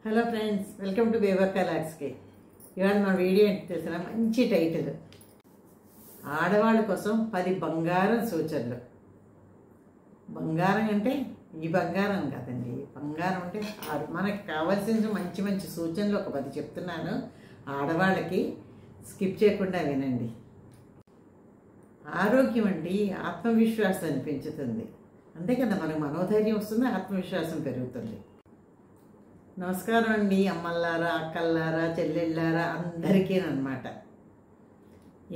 Hello friends, welcome to Bebakka లాక్స్కి. ఇవాళ మా వీడియో ఏంటి తెలిసిన మంచి టైటిల్, ఆడవాళ్ళ కోసం 10 బంగారం సూచనలు. బంగారం అంటే ఈ బంగారం కాదండి, బంగారం అంటే మనకి కావాల్సిన మంచి మంచి సూచనలు ఒక 10 చెప్తున్నాను. ఆడవాళ్ళకి స్కిప్ చేయకుండా వినండి. ఆరోగ్యం అంటే ఆత్మవిశ్వాసాన్ని పెంచుతుంది. అంతే కదా, మనకు మనోధైర్యం వస్తుంది, ఆత్మవిశ్వాసం పెరుగుతుంది. నమస్కారం అండి అమ్మల్లారా, అక్కల్లారా, చెల్లెళ్ళారా, అందరికీ అన్నమాట.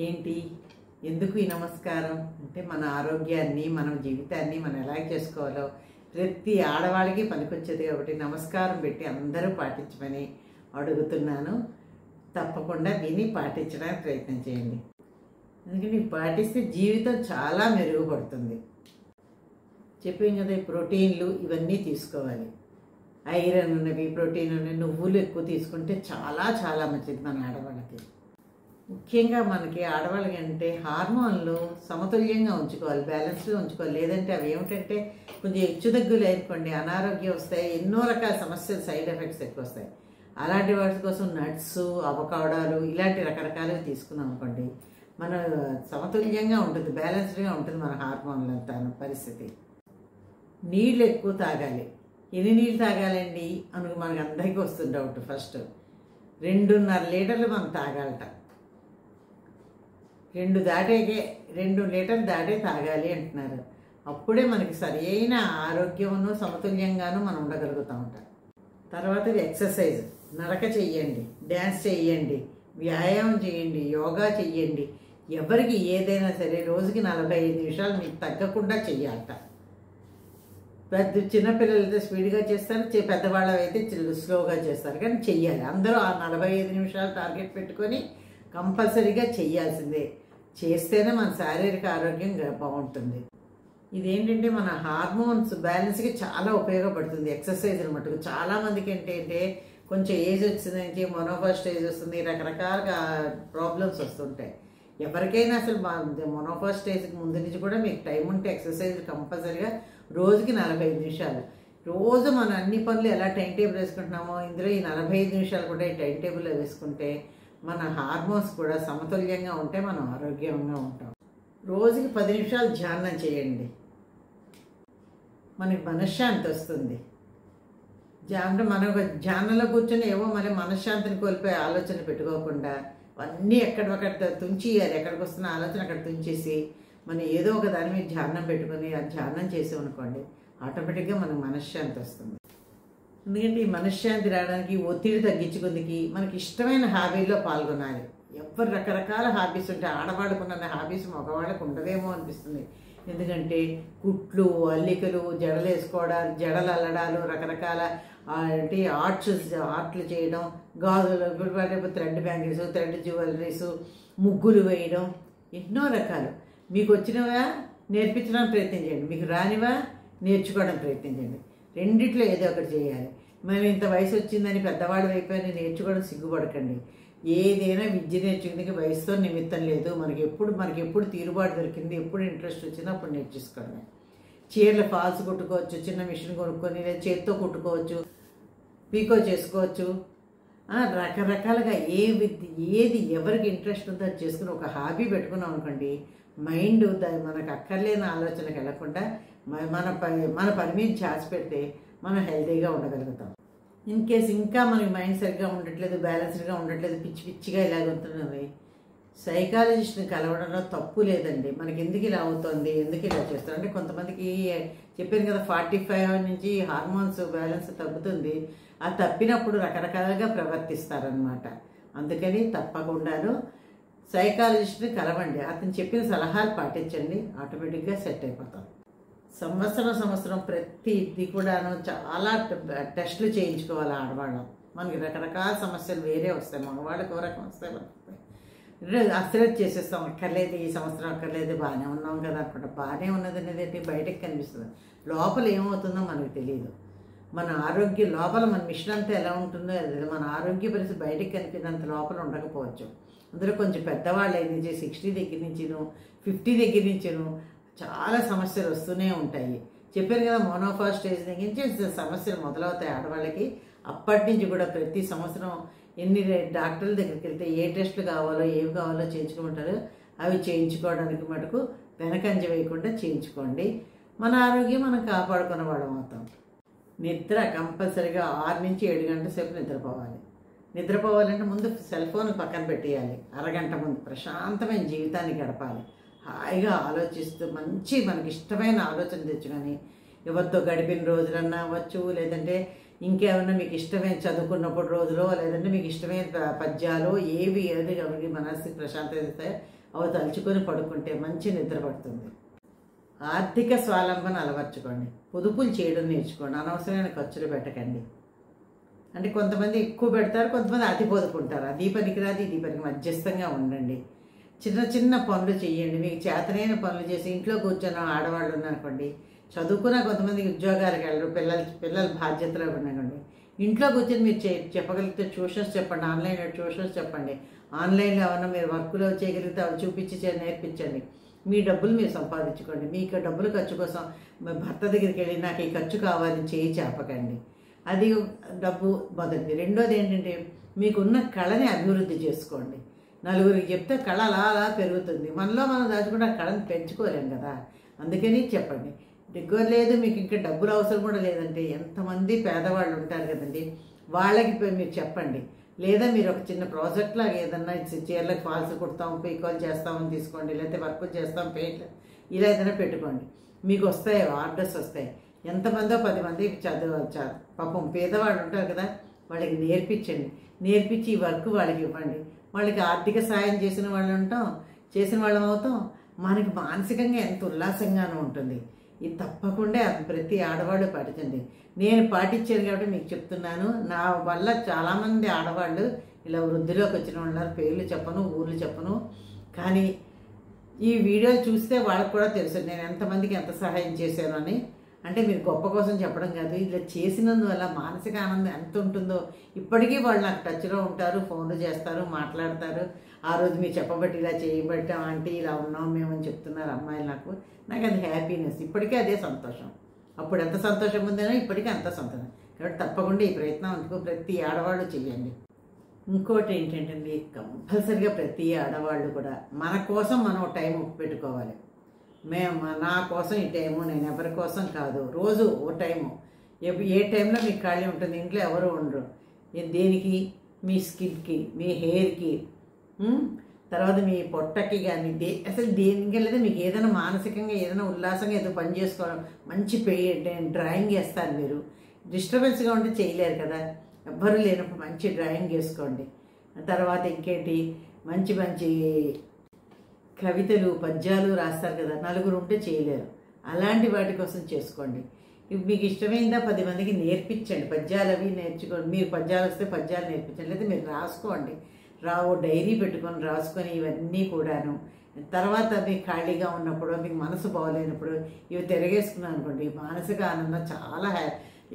ఏంటి, ఎందుకు ఈ నమస్కారం అంటే మన ఆరోగ్యాన్ని, మన జీవితాన్ని మనం ఎలా చేసుకోవాలో ప్రతి ఆడవాళ్ళకి పనికొచ్చేది కాబట్టి నమస్కారం పెట్టి అందరూ పాటించమని అడుగుతున్నాను. తప్పకుండా దీన్ని పాటించడానికి ప్రయత్నం చేయండి. ఎందుకంటే పాటిస్తే జీవితం చాలా మెరుగుపడుతుంది. చెప్పాం కదా, ప్రోటీన్లు ఇవన్నీ తీసుకోవాలి. ఐరన్ ఉన్నవి, ప్రోటీన్ ఉన్నవి, నువ్వులు ఎక్కువ తీసుకుంటే చాలా చాలా మంచిది మన ఆడవాళ్ళకి. ముఖ్యంగా మనకి ఆడవాళ్ళకి అంటే హార్మోన్లు సమతుల్యంగా ఉంచుకోవాలి, బ్యాలెన్స్గా ఉంచుకోవాలి. లేదంటే అవి ఏమిటంటే కొంచెం హెచ్చుతగ్గులు అనుకోండి, అనారోగ్యం వస్తాయి, ఎన్నో రకాల సమస్యలు, సైడ్ ఎఫెక్ట్స్ ఎక్కువ వస్తాయి. అలాంటి వాటి కోసం నట్స్, అవకాడోలు ఇలాంటి రకరకాలుగా తీసుకున్నాం అనుకోండి, మన సమతుల్యంగా ఉంటుంది, బ్యాలెన్స్డ్గా ఉంటుంది మన హార్మోన్లు అంతా పరిస్థితి. నీళ్ళు ఎక్కువ తాగాలి. ఎన్ని నీళ్ళు తాగాలండి మనకు అందరికీ వస్తుంది డౌట్. ఫస్ట్ 2.5 లీటర్లు మనం తాగాలట. 2 లీటర్లు దాటే తాగాలి అంటున్నారు. అప్పుడే మనకి సరి అయిన ఆరోగ్యమును సమతుల్యంగాను మనం ఉండగలుగుతామట. తర్వాత ఎక్సర్సైజ్, నడక చెయ్యండి, డ్యాన్స్ చెయ్యండి, వ్యాయామం చేయండి, యోగా చెయ్యండి. ఎవరికి ఏదైనా సరే రోజుకి 45 నిమిషాలు మీకు తగ్గకుండా చెయ్యాలట. చిన్నపిల్లలు అయితే స్పీడ్గా చేస్తారు, పెద్దవాళ్ళు అయితే స్లోగా చేస్తారు, కానీ చెయ్యాలి. అందరూ ఆ 45 నిమిషాలు టార్గెట్ పెట్టుకొని కంపల్సరీగా చెయ్యాల్సిందే. చేస్తేనే మన శారీరక ఆరోగ్యం బాగుంటుంది. ఇదేంటంటే మన హార్మోన్స్ బ్యాలెన్స్కి చాలా ఉపయోగపడుతుంది ఎక్సర్సైజ్ మటుకు. చాలామందికి ఏంటంటే కొంచెం ఏజ్ వచ్చిందంటే మొనోపాజ్ స్టేజ్ వస్తుంది, రకరకాల ప్రాబ్లమ్స్ వస్తుంటాయి. ఎవరికైనా అసలు మొనోపాజ్ స్టేజ్కి ముందు నుంచి కూడా మీకు టైం ఉంటే ఎక్సర్సైజ్ కంపల్సరీగా రోజుకి 45 నిమిషాలు. రోజు మనం అన్ని పనులు ఎలా టైం టేబుల్ వేసుకుంటున్నామో ఇందులో ఈ 45 నిమిషాలు కూడా ఈ టైం టేబుల్లో వేసుకుంటే మన హార్మోన్స్ కూడా సమతుల్యంగా ఉంటే మనం ఆరోగ్యంగా ఉంటాం. రోజుకి 10 నిమిషాలు ధ్యానం చేయండి, మనకి మనశ్శాంతి వస్తుంది. అంటే మనం ధ్యానంలో కూర్చొని ఏవో మన మనశ్శాంతిని కోల్పోయే ఆలోచన పెట్టుకోకుండా అన్నీ ఎక్కడొక్కడ తుంచేయాలి. ఎక్కడికి వస్తున్న ఆలోచన అక్కడ తుంచేసి మనం ఏదో ఒక దాని మీద ధ్యానం పెట్టుకొని ఆ ధ్యానం చేసి అనుకోండి, ఆటోమేటిక్గా మనకు మనశ్శాంతి వస్తుంది. ఎందుకంటే ఈ మనశ్శాంతి రావడానికి, ఒత్తిడి తగ్గించుకుందికి మనకి ఇష్టమైన హాబీల్లో పాల్గొనాలి. ఎవరు రకరకాల హాబీస్ ఉంటాయి. ఆడవాళ్ళకు ఉన్న హాబీస్ మగవాళ్ళకు ఉండదేమో అనిపిస్తుంది. ఎందుకంటే కుట్లు, అల్లికలు, జడలు వేసుకోవడాలు, జడలు అల్లడాలు, రకరకాల ఆర్ట్లు చేయడం, గాజులు, థ్రెడ్ బ్యాంగిల్స్, థ్రెడ్ జ్యువెలరీస్, ముగ్గులు వేయడం, ఎన్నో రకాలు. మీకు వచ్చినవా నేర్పించడానికి ప్రయత్నం చేయండి, మీకు రానివా నేర్చుకోవడం ప్రయత్నం చేయండి. రెండిట్లో ఏదో ఒకటి చేయాలి. మనం ఇంత వయసు వచ్చిందని పెద్దవాళ్ళు అయిపోయి నేర్చుకోవడం సిగ్గుపడకండి. ఏదైనా విద్య నేర్చుకుందికి వయసుతో నిమిత్తం లేదు. మనకి ఎప్పుడు తీరుబాటు దొరికింది, ఎప్పుడు ఇంట్రెస్ట్ వచ్చిందో అప్పుడు నేర్చేసుకోవడమే. చీరలు ఫాల్స్ కుట్టుకోవచ్చు, చిన్న మిషన్ కొనుక్కొని లేదా చేత్తో కుట్టుకోవచ్చు, పీకో చేసుకోవచ్చు. రకరకాలుగా ఏది ఎవరికి ఇంట్రెస్ట్ ఉందో అది చేసుకుని ఒక హాబీ పెట్టుకున్నాం అనుకోండి, మైండ్ మనకు అక్కర్లేని ఆలోచనకు వెళ్ళకుండా మన పని మీద ఛార్జ్ పెడితే మనం హెల్తీగా ఉండగలుగుతాం. ఇన్ కేస్ ఇంకా మనకి మైండ్ సరిగ్గా ఉండట్లేదు, బ్యాలెన్స్డ్గా ఉండట్లేదు, పిచ్చి పిచ్చిగా ఇలాగుతున్నది, సైకాలజిస్ట్ని కలవడంలో తప్పు లేదండి. మనకి ఎందుకు ఇలా అవుతుంది, ఎందుకు ఇలా చేస్తారు అంటే కొంతమందికి చెప్పాను కదా 45 నుంచి హార్మోన్స్ బ్యాలెన్స్ తగ్గుతుంది. ఆ తప్పినప్పుడు రకరకాలుగా ప్రవర్తిస్తారనమాట. అందుకని తప్పకుండాను సైకాలజిస్ట్ని కలవండి, అతను చెప్పిన సలహాలు పాటించండి, ఆటోమేటిక్గా సెట్ అయిపోతాం. సంవత్సరం ప్రతిది కూడాను చాలా టెస్టులు చేయించుకోవాలి ఆడవాళ్ళం. మనకి రకరకాల సమస్యలు వేరే వస్తాయి, మగవాళ్ళకి ఒక రకం వస్తాయి. అసలు చేసేస్తాం, అక్కర్లేదు ఈ సంవత్సరం అక్కర్లేదు, బాగానే ఉన్నాం కదా అనుకుంటా. బాగానే ఉన్నది అనేది ఏంటి, బయటకు కనిపిస్తుంది, లోపల ఏమవుతుందో మనకు తెలియదు. మన ఆరోగ్యం లోపల మన మిషన్ అంతా ఎలా ఉంటుందో మన ఆరోగ్య పరిస్థితి బయటకు కనిపినంత లోపల ఉండకపోవచ్చు. అందులో కొంచెం పెద్దవాళ్ళు నుంచి 60 దగ్గర నుంచి 50 దగ్గర నుంచి చాలా సమస్యలు వస్తూనే ఉంటాయి. చెప్పారు కదా, మోనోఫాస్ స్టేజ్ దగ్గర నుంచి సమస్యలు మొదలవుతాయి ఆడవాళ్ళకి. అప్పటి నుంచి కూడా ప్రతి సంవత్సరం ఎన్ని డాక్టర్ల దగ్గరికి వెళ్తే ఏ టెస్టులు కావాలో ఏవి కావాలో చేయించుకుంటారో అవి చేయించుకోవడానికి మటుకు వెనకంజ వేయకుండా చేయించుకోండి. మన ఆరోగ్యం మనం కాపాడుకున్న వాళ్ళం అవుతాం. నిద్ర కంపల్సరీగా 6 నుంచి 7 గంటల సేపు నిద్రపోవాలి. నిద్రపోవాలంటే ముందు సెల్ ఫోన్ పక్కన పెట్టేయాలి. అరగంట ముందు ప్రశాంతమైన జీవితాన్ని గడపాలి. హాయిగా ఆలోచిస్తూ మంచి మనకి ఇష్టమైన ఆలోచన తెచ్చుకొని ఎవరితో గడిపిన రోజులన్నా అవ్వచ్చు, లేదంటే ఇంకేమన్నా మీకు ఇష్టమైన చదువుకున్నప్పుడు రోజులో, లేదంటే మీకు ఇష్టమైన పద్యాలు ఏది ఎవరికి మనసుకి ప్రశాంతత ఇస్తాయో అవి తలుచుకొని పడుకుంటే మంచి నిద్ర పడుతుంది. ఆర్థిక స్వావలంబన అలవర్చుకోండి. పొదుపులు చేయడం నేర్చుకోండి. అనవసరమైన ఖర్చులు పెట్టకండి. అంటే కొంతమంది ఎక్కువ పెడతారు, కొంతమంది అతి పొదుపుంటారు. అది పనికిరాదు ఇది పనికి మధ్యస్థంగా ఉండండి. చిన్న చిన్న పనులు చేయండి. మీకు చేతనైన పనులు చేసి ఇంట్లో కూర్చొని ఆడవాళ్ళు ఉన్నారనుకోండి, చదువుకున్న కొంతమంది ఉద్యోగాలకు వెళ్ళరు, పిల్లల బాధ్యతలో ఉన్నాకండి, ఇంట్లో కూర్చొని మీరు చెప్పగలిగితే ట్యూషన్స్ చెప్పండి, ఆన్లైన్లో ట్యూషన్స్ చెప్పండి. ఆన్లైన్లో ఏమన్నా మీరు వర్క్లో చేయగలిగితే అవి చూపించి నేర్పించండి. మీ డబ్బులు మీరు సంపాదించుకోండి. మీకు డబ్బులు ఖర్చు కోసం భర్త దగ్గరికి వెళ్ళి నాకు ఈ ఖర్చు కావాలని చేయి చెప్పకండి. అది డబ్బు మొదటిది. రెండోది ఏంటంటే మీకున్న కళని అభివృద్ధి చేసుకోండి. నలుగురికి చెప్తే కళ అలా అలా పెరుగుతుంది. మనలో మనం దాచుకుంటే ఆ కళను పెంచుకోలేం కదా. అందుకని చెప్పండి. దగ్గర లేదు మీకు ఇంకా డబ్బులు అవసరం కూడా లేదంటే ఎంతమంది పేదవాళ్ళు ఉంటారు కదండి, వాళ్ళకి మీరు చెప్పండి. లేదా మీరు ఒక చిన్న ప్రాజెక్ట్ లాగా ఏదన్నా చీరలకు ఫాల్స్ కుడతాం, పీకోలు చేస్తామని తీసుకోండి, లేకపోతే వర్క్ చేస్తాం పెయింట్లు ఇలా ఏదైనా పెట్టుకోండి. మీకు వస్తాయి ఆర్డర్స్ వస్తాయి. ఎంతమందో 10 మంది పాపం పేదవాళ్ళు ఉంటారు కదా, వాళ్ళకి నేర్పించండి. నేర్పించి ఈ వర్క్ వాళ్ళకి ఇవ్వండి. వాళ్ళకి ఆర్థిక సాయం చేసిన వాళ్ళం అవుతాం. మనకి మానసికంగా ఎంత ఉల్లాసంగానూ ఉంటుంది. ఇది తప్పకుండా ప్రతి ఆడవాళ్ళు పాటించండి. నేను పాటించాను కాబట్టి మీకు చెప్తున్నాను. నా వల్ల చాలామంది ఆడవాళ్ళు ఇలా వృద్ధిలోకి వచ్చిన వాళ్ళు, పేర్లు చెప్పను, ఊర్లు చెప్పను, కానీ ఈ వీడియోలు చూస్తే వాళ్ళకు కూడా తెలుసు నేను ఎంతమందికి ఎంత సహాయం చేశాను అని. అంటే మీరు గొప్ప కోసం చెప్పడం కాదు, ఇలా చేసినందువల్ల మానసిక ఆనందం ఎంత ఉంటుందో. ఇప్పటికీ వాళ్ళు నాకు టచ్లో ఉంటారు, ఫోన్లు చేస్తారు, మాట్లాడతారు. ఆ రోజు మీరు చెప్పబట్టి ఇలా చేయబట్టి ఆంటీ ఇలా ఉన్నాం మేము అని చెప్తున్నారు అమ్మాయిలు. నాకు అది హ్యాపీనెస్. ఇప్పటికీ అదే సంతోషం. అప్పుడు ఎంత సంతోషం ఉందేనో ఇప్పటికీ అంత సంతోషం. కాబట్టి తప్పకుండా ఈ ప్రయత్నం అందుకు ప్రతి ఆడవాళ్ళు చేయండి. ఇంకోటి ఏంటంటే కంపల్సరిగా ప్రతి ఆడవాళ్ళు కూడా మన కోసం మనం టైం పెట్టుకోవాలి. నా కోసం ఈ టైము, నేను ఎవరి కోసం కాదు. రోజు ఓ టైము, ఏ టైంలో మీకు ఖాళీ ఉంటుంది, ఇంట్లో ఎవరు ఉండరు. దేనికి? మీ స్కిన్కి, మీ హెయిర్కి, తర్వాత మీ పొట్టకి కానీ అసలు దేనికి వెళ్ళదు. మీకు ఏదైనా మానసికంగా ఏదైనా ఉల్లాసంగా ఏదో పని చేసుకోవడం, మంచి డ్రాయింగ్ వేస్తారు. మీరు డిస్టర్బెన్స్గా ఉంటే చేయలేరు కదా. ఎవ్వరూ లేనప్పుడు మంచి డ్రాయింగ్ వేసుకోండి. తర్వాత ఇంకేంటి, మంచి మంచి కవితలు పద్యాలు రాస్తారు కదా, నలుగురు ఉంటే చేయలేరు. అలాంటి వాటి కోసం చేసుకోండి. మీకు ఇష్టమైందా 10 మందికి నేర్పించండి. పద్యాలు అవి నేర్చుకోండి. మీరు పద్యాలు వస్తే పద్యాలు నేర్పించండి, లేదా మీరు రాసుకోండి. డైరీ పెట్టుకొని రాసుకొని ఇవన్నీ కూడాను. తర్వాత మీకు ఖాళీగా ఉన్నప్పుడు, మీకు మనసు బాగోలేనప్పుడు ఇవి తిరగేసుకున్నాను అనుకోండి, మానసిక ఆనందం చాలా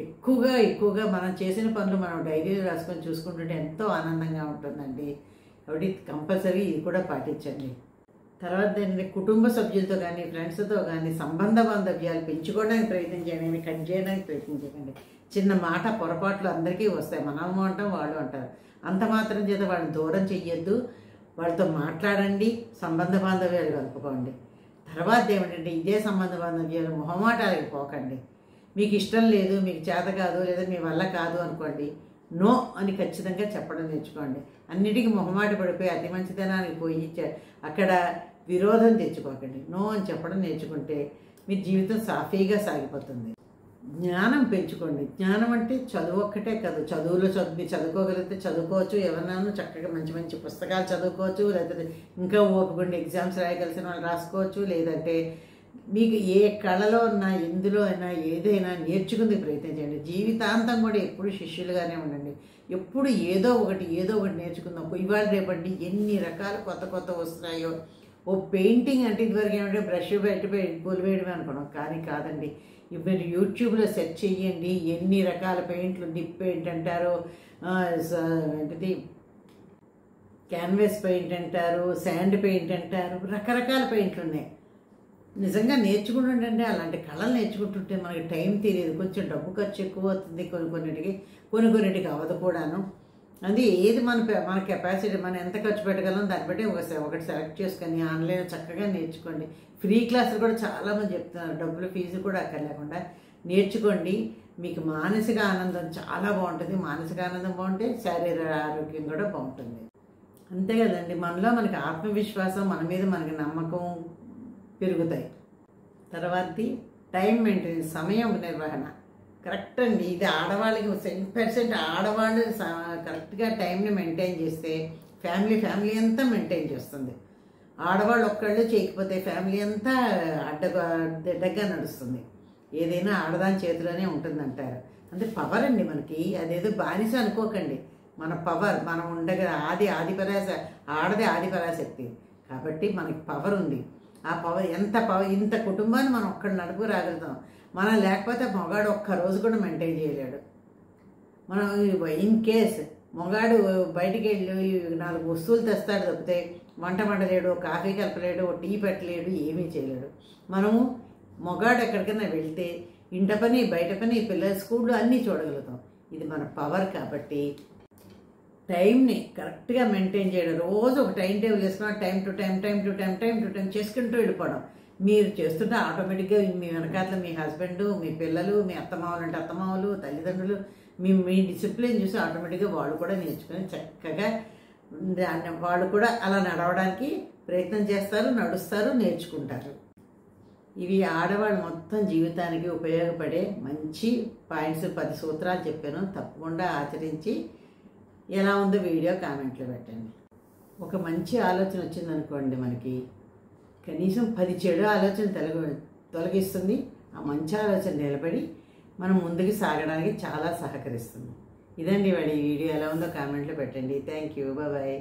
ఎక్కువగా మనం చేసిన పనులు మనం డైరీలో రాసుకొని చూసుకుంటుంటే ఎంతో ఆనందంగా ఉంటుందండి. కాబట్టి కంపల్సరీ ఇది కూడా పాటించండి. తర్వాత ఏంటంటే కుటుంబ సభ్యులతో కానీ ఫ్రెండ్స్తో కానీ సంబంధ బాంధవ్యాలు పెంచుకోవడానికి ప్రయత్నం చేయండి, కట్ చేయడానికి ప్రయత్నం చేయకండి. చిన్న మాట పొరపాట్లు అందరికీ వస్తాయి. మనం అంటాం, వాళ్ళు అంటారు. అంత మాత్రం చేత వాళ్ళని దూరం చెయ్యొద్దు. వాళ్ళతో మాట్లాడండి, సంబంధ బాంధవ్యాలు కలుపుకోండి. తర్వాత ఏమిటంటే ఇదే సంబంధ బాంధవ్యాలు మొహమాటాలకి పోకండి. మీకు ఇష్టం లేదు, మీకు చేత కాదు, లేదా మీ వల్ల కాదు అనుకోండి, నో అని ఖచ్చితంగా చెప్పడం నేర్చుకోండి. అన్నిటికీ మొహమాట పడిపోయి అతి మంచితనానికి పోయి అక్కడ విరోధం తెచ్చుకోకండి. నో అని చెప్పడం నేర్చుకుంటే మీ జీవితం సాఫీగా సాగిపోతుంది. జ్ఞానం పెంచుకోండి. జ్ఞానం అంటే చదువు ఒక్కటే కాదు. మీరు చదువుకోగలిగితే చదువుకోవచ్చు, ఎవరినైనా చక్కగా మంచి మంచి పుస్తకాలు చదువుకోవచ్చు, లేకపోతే ఇంకా ఓపికండి ఎగ్జామ్స్ రాయగలిసిన వాళ్ళు రాసుకోవచ్చు, లేదంటే మీకు ఏ కళలో ఉన్నా ఎందులో అయినా ఏదైనా నేర్చుకుంది ప్రయత్నం చేయండి. జీవితాంతం కూడా ఎప్పుడు శిష్యులుగానే ఉండండి. ఎప్పుడు ఏదో ఒకటి నేర్చుకుందాం. ఇవాళ రేపండి ఎన్ని రకాల కొత్త వస్తున్నాయో. ఓ పెయింటింగ్ అంటే ఇదివరకు ఏమంటే బ్రష్ పెట్టి పూలు వేయడమే అనుకున్నాం, కానీ కాదండి. మీరు యూట్యూబ్లో సెర్చ్ చేయండి, ఎన్ని రకాల పెయింట్లు, డిప్ పెయింట్ అంటారు, ఏంటిది క్యాన్వాస్ పెయింట్ అంటారు, శాండ్ పెయింట్ అంటారు, రకరకాల పెయింట్లు ఉన్నాయి. నిజంగా నేర్చుకుంటుంటే అలాంటి కళలు నేర్చుకుంటుంటే మనకి టైం తెలియదు. కొంచెం డబ్బు ఖర్చు ఎక్కువ అవుతుంది కొన్నిటికి అవ్వదు కూడాను. అది ఏది మన కెపాసిటీ, మనం ఎంత ఖర్చు పెట్టగలం దాన్ని బట్టి ఒకటి సెలెక్ట్ చేసుకొని ఆన్లైన్ చక్కగా నేర్చుకోండి. ఫ్రీ క్లాసులు కూడా చాలామంది చెప్తున్నారు, డబ్బులు ఫీజు కూడా అక్కర్లేకుండా నేర్చుకోండి. మీకు మానసిక ఆనందం చాలా బాగుంటుంది. మానసిక ఆనందం బాగుంటే శారీరక ఆరోగ్యం కూడా బాగుంటుంది. అంతే కదండి, మనలో మనకి ఆత్మవిశ్వాసం, మన మీద మనకి నమ్మకం పెరుగుతాయి. తర్వాతది టైం మెయింటెనెన్స్, సమయం నిర్వహణ కరెక్ట్ అండి. ఇది ఆడవాళ్ళకి 100% ఆడవాళ్ళు కరెక్ట్గా టైంని మెయింటైన్ చేస్తే ఫ్యామిలీ అంతా మెయింటైన్ చేస్తుంది. ఆడవాళ్ళు ఒక్కళ్ళు చేయకపోతే ఫ్యామిలీ అంతా అడ్డగా నడుస్తుంది. ఏదైనా ఆడదాని చేతిలోనే ఉంటుందంటారు. అంటే పవర్ అండి మనకి, అదేదో బానిస అనుకోకండి. మన పవర్, మనం ఉండగా ఆదిపరాశ ఆడది ఆదిపరాశక్తి కాబట్టి మనకి పవర్ ఉంది. ఆ పవర్ ఇంత కుటుంబాన్ని మనం ఒక్కడు నడుపు రాగలుగుతాం. మనం లేకపోతే మొగాడు ఒక్కరోజు కూడా మెయింటైన్ చేయలేడు. మనం ఇన్ కేస్ మొగాడు బయటికి వెళ్ళి 4 వస్తువులు తెస్తాడు తప్పితే వంట వండలేడు, కాఫీ కలపలేడు, టీ పెట్టలేడు, ఏమీ చేయలేడు. మనము మొగాడు ఎక్కడికైనా వెళ్తే ఇంట పని, బయట పని, పిల్లల స్కూళ్ళు అన్నీ చూడగలుగుతాం. ఇది మన పవర్ కాబట్టి టైంని కరెక్ట్గా మెయింటైన్ చేయడం. రోజు ఒక టైం టేబుల్ వేసుకున్నా టైం టు టైం చేసుకుంటూ వెళ్ళిపోవడం. మీరు చేస్తుంటే ఆటోమేటిక్గా మీ వెనకాతల మీ హస్బెండ్, మీ పిల్లలు, మీ అత్తమామలు అత్తమామలు, తల్లిదండ్రులు మీ డిసిప్లిన్ చూసి ఆటోమేటిక్గా వాళ్ళు కూడా నేర్చుకొని చక్కగా వాళ్ళు కూడా అలా నడవడానికి ప్రయత్నం చేస్తారు, నడుస్తారు, నేర్చుకుంటారు. ఇవి ఆడవాళ్ళు మొత్తం జీవితానికి ఉపయోగపడే మంచి పాయింట్స్, 10 సూత్రాలు చెప్పాను. తప్పకుండా ఆచరించి ఎలా ఉందో వీడియో కామెంట్లో పెట్టండి. ఒక మంచి ఆలోచన వచ్చిందనుకోండి, మనకి కనీసం 10 చెడు ఆలోచన తొలగిస్తుంది. ఆ మంచి ఆలోచన నిలబడి మనం ముందుకు సాగడానికి చాలా సహకరిస్తుంది. ఇదండి వాడి వీడియో ఎలా ఉందో కామెంట్లో పెట్టండి. Thank you, bye.